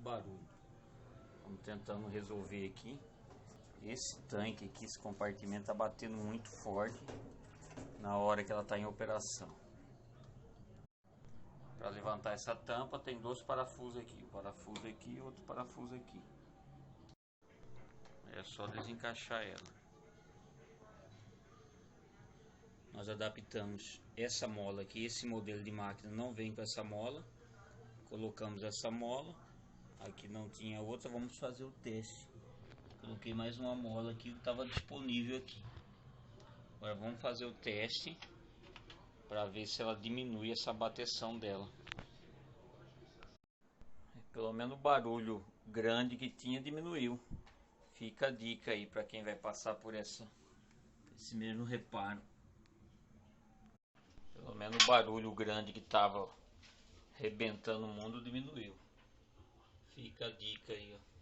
barulho. Estamos tentando resolver aqui. Esse tanque aqui, esse compartimento está batendo muito forte na hora que ela está em operação. Para levantar essa tampa tem dois parafusos aqui, um parafuso aqui e outro parafuso aqui. É só desencaixar ela. Nós adaptamos essa mola aqui, esse modelo de máquina não vem com essa mola. Colocamos essa mola, aqui não tinha outra, vamos fazer o teste. Coloquei mais uma mola aqui que estava disponível aqui. Agora vamos fazer o teste para ver se ela diminui essa bateção dela. Pelo menos o barulho grande que tinha diminuiu. Fica a dica aí para quem vai passar por esse mesmo reparo. Pelo menos o barulho grande que estava arrebentando o mundo diminuiu. Fica a dica aí, ó.